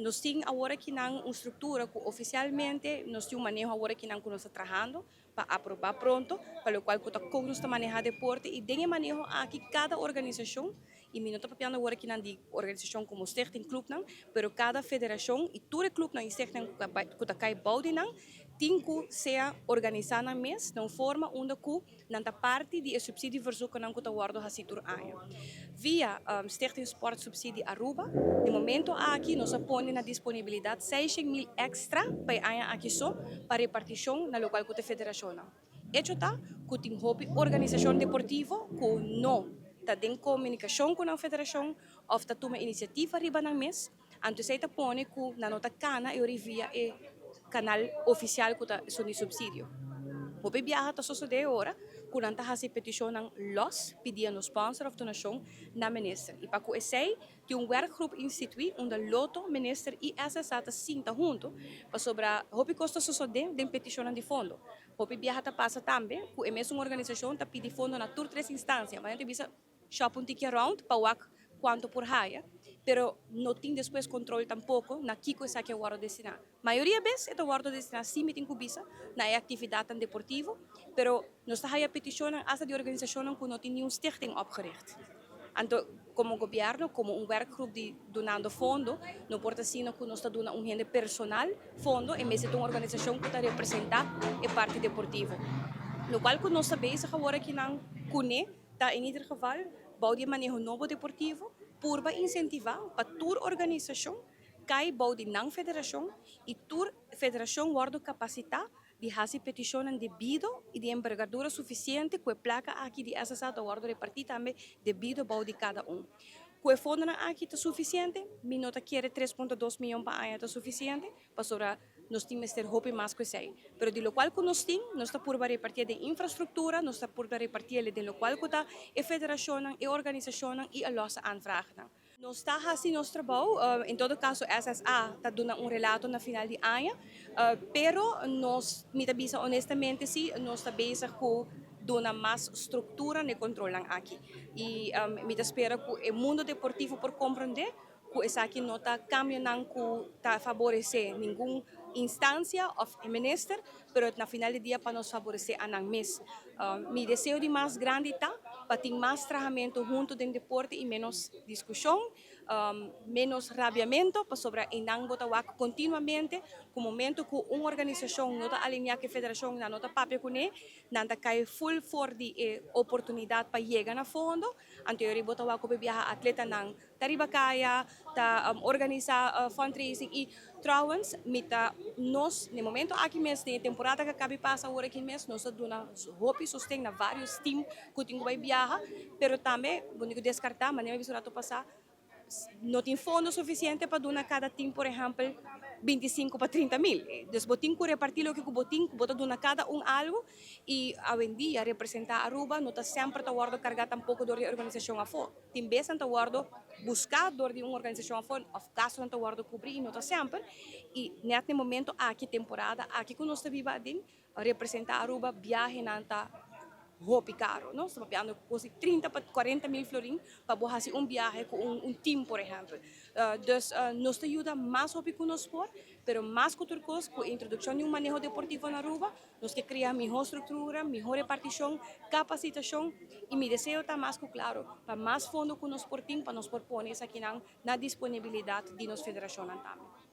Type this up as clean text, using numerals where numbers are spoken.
nós temos agora que não uma estrutura que oficialmente nós temos manejo agora que não nós trabalhando para aprovar pronto, para o qual como nós manejar deporte e tem manejo aqui cada organização e não estou falando agora que não de organização como Stichting Club não, pero cada federação e todo club não Stichting que cai boude não tem que ser organizada mês, de forma onde que não parte de subsídio verzoek não que está guardo a situr aia. Via Stichting Sport Subsídio Aruba, de momento aqui nós põe na disponibilidade 6.000 extra para aia aqui só para repartição na local que a federação. Hecho está que tem hobby organização deportiva que não está em comunicação com a federação ou está tomando iniciativa riba na mês, antes aí está põe que na nota cana e via canal oficial que está sobre subsídio. O viaja está sucedendo agora, quando está fazendo petição los pedindo sponsor of donação na minister. E para que sei que werkgroep institui onde loto minister e SSA está sinta junto para sobre o que custa suceder de petição de fundo. O viaja está passa também que é mesmo uma organização está pedindo fundo na todas três instâncias, mas a gente bisa shop ticket round para quanto por raia, pero não tem depois controle tampouco na que coisa que eu guardo destinar. Maioria vezes eu guardo destinar sim me tem cubisa na atividade deportiva, pero nós está a petição essa de organização que não tem nenhum stichting opgericht. Então, como governo, como werkgroep de donando fundo, não importa se que nós está dando rende personal fundo, e mesmo uma organização que está representar a parte deportiva. No qual que nós sabemos agora que não cune, está em ieder geval bouw de manejo novo deportivo por incentivar para toda organização que bouw de não federação e toda federação guarda capacidade de fazer petição devido e de envergadura suficiente com a placa aqui de SSA guarda repartir também devido ao bouw de cada Com o fundo aqui está suficiente, minota quer 3,2 milhões para ano está suficiente para sobre nós temos ter hope mais que sei. Pero de lo qual que nós está por repartir de infraestrutura, nós está por repartir de lo qual que está a federação, a organização e a nossa anvraag. Nós está fazendo nosso trabalho, em todo caso, SSA está dando relato na final de ano, pero nós, me avisa honestamente, sim, nós está bezig com dona mais estrutura e controle aqui. E me espera que o mundo deportivo por compreender que essa aqui não está caminhando que está favorecer nenhuma instância ou minister, mas na final do dia para nos favorecer a nós mesmos. Meu desejo de mais grande está para ter mais trabalhamento junto do deporte e menos discussão, menos rabiamento, para sobre enang botawa continuamente, com o momento que uma organização não está alinhada com a federação, não está papel com ele, não está cai full for de oportunidade para chegar na fundo, anterior botawa que viaja atleta nang taribakaya, ta organizar fundraising e trouwens, nós, no momento aqui mesmo, na temporada que acaba de passar agora aqui mesmo, nós estamos hope sustém na vários times que tem que viajar, pero também, vou descartar, mas nem vai passar, não tem fundo suficiente para donar cada time, por exemplo, 25 para 30 mil. Então, botin que repartir o que botin, bota donar cada algo e, a dia, representar Aruba, não está sempre a guardo carregar tampouco da organização a fora. Tem vezes a guardo buscar de uma organização a fora, of caso não está guardo cobrir, não está sempre. E, nesse momento, aqui temporada, aqui que nós estamos vivendo, representar Aruba, viagem não está roupa caro, não? Estamos pagando quase 30 para 40 mil florins para fazer viagem com time, por exemplo. Nos ajuda mais roupa que nós por, mas mais que outra coisa, com a introdução de manejo deportivo na Aruba, nós que criar melhor estrutura, melhor repartição, capacitação e meu desejo está mais que claro, para mais fundo que nós por time, para nós por pôr isso aqui na disponibilidade de nossa federação também.